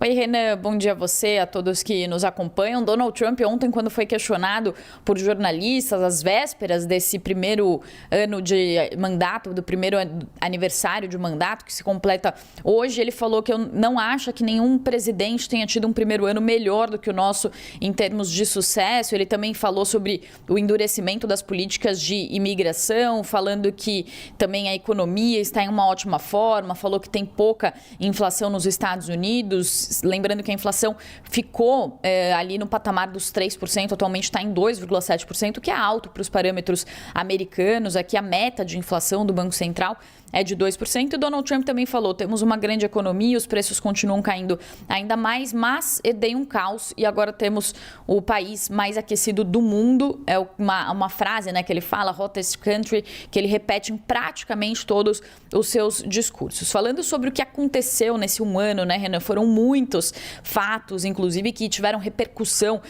Oi, Renan, bom dia a você, a todos que nos acompanham. Donald Trump ontem, quando foi questionado por jornalistas às vésperas desse primeiro ano de mandato, do primeiro aniversário de mandato que se completa hoje, ele falou que não acha que nenhum presidente tenha tido um primeiro ano melhor do que o nosso em termos de sucesso. Ele também falou sobre o endurecimento das políticas de imigração, falando que também a economia está em uma ótima forma, falou que tem pouca inflação nos Estados Unidos. Lembrando que a inflação ficou ali no patamar dos 3%, atualmente está em 2,7%, que é alto para os parâmetros americanos. Aqui a meta de inflação do Banco Central é de 2%. E Donald Trump também falou, temos uma grande economia, os preços continuam caindo ainda mais, mas dei um caos e agora temos o país mais aquecido do mundo. É uma frase, né, que ele fala, hottest country, que ele repete em praticamente todos os seus discursos. Falando sobre o que aconteceu nesse um ano, né, Renan, foram muitos fatos, inclusive, que tiveram repercussão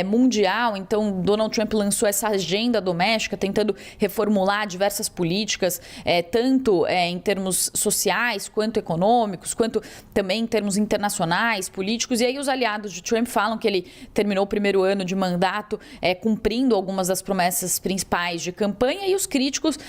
mundial. Então, Donald Trump lançou essa agenda doméstica, tentando reformular diversas políticas, tanto em termos sociais, quanto econômicos, quanto também em termos internacionais, políticos. E aí os aliados de Trump falam que ele terminou o primeiro ano de mandato cumprindo algumas das promessas principais de campanha, e os críticos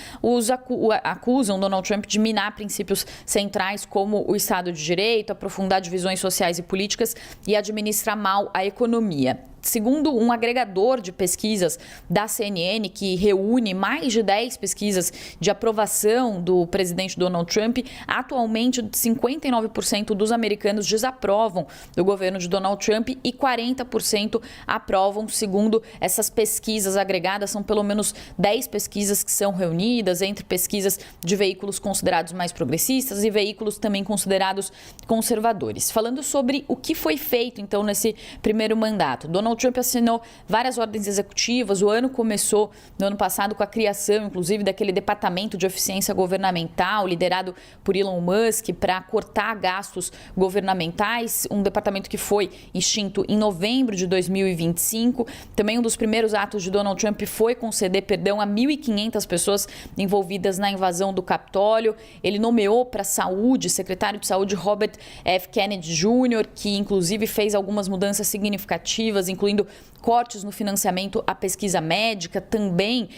acusam Donald Trump de minar princípios centrais como o Estado de Direito, aprofundar divisões sociais e políticas e administrar mal a economia. Segundo um agregador de pesquisas da CNN, que reúne mais de 10 pesquisas de aprovação do presidente Donald Trump, atualmente 59% dos americanos desaprovam do governo de Donald Trump e 40% aprovam. Segundo essas pesquisas agregadas, são pelo menos 10 pesquisas que são reunidas entre pesquisas de veículos considerados mais progressistas e veículos também considerados conservadores. Falando sobre o que foi feito, então, nesse primeiro mandato, Donald Trump assinou várias ordens executivas. O ano começou no ano passado com a criação, inclusive, daquele departamento de eficiência governamental liderado por Elon Musk para cortar gastos governamentais, um departamento que foi extinto em novembro de 2025. Também um dos primeiros atos de Donald Trump foi conceder perdão a 1.500 pessoas envolvidas na invasão do Capitólio. Ele nomeou para a saúde, secretário de saúde Robert F. Kennedy Jr., que inclusive fez algumas mudanças significativas, incluindo cortes no financiamento à pesquisa médica, também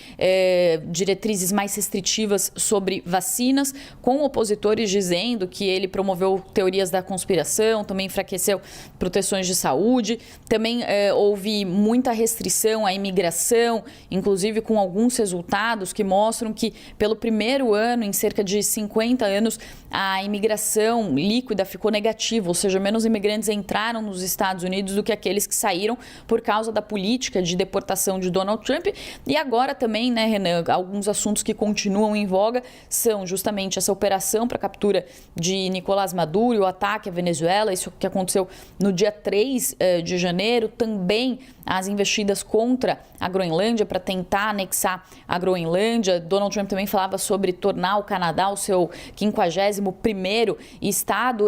diretrizes mais restritivas sobre vacinas, com opositores dizendo que ele promoveu teorias da conspiração, também enfraqueceu proteções de saúde. Também houve muita restrição à imigração, inclusive com alguns resultados que mostram que, pelo primeiro ano, em cerca de 50 anos, a imigração líquida ficou negativa, ou seja, menos imigrantes entraram nos Estados Unidos do que aqueles que saíram por causa da política de deportação de Donald Trump. E agora também, né, Renan, alguns assuntos que continuam em voga são justamente essa operação para a captura de Nicolás Maduro, o ataque à Venezuela, isso que aconteceu no dia 3 de janeiro, também as investidas contra a Groenlândia para tentar anexar a Groenlândia. Donald Trump também falava sobre tornar o Canadá o seu 51º estado.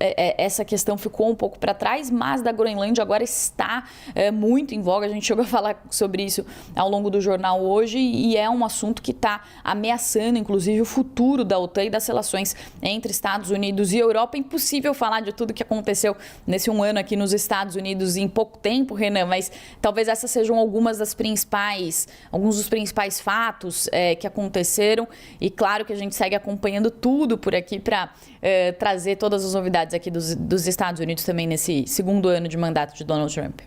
Essa questão ficou um pouco para trás, mas da Groenlândia agora está muito em voga. A gente chegou a falar sobre isso ao longo do jornal hoje e é um assunto que está ameaçando, inclusive, o futuro da OTAN e das relações entre Estados Unidos e Europa. É impossível falar de tudo que aconteceu nesse um ano aqui nos Estados Unidos em pouco tempo, Renan, mas talvez essas sejam alguns dos principais fatos que aconteceram. E claro que a gente segue acompanhando tudo por aqui para trazer todas as novidades aqui dos Estados Unidos também nesse segundo ano de mandato de Donald Trump.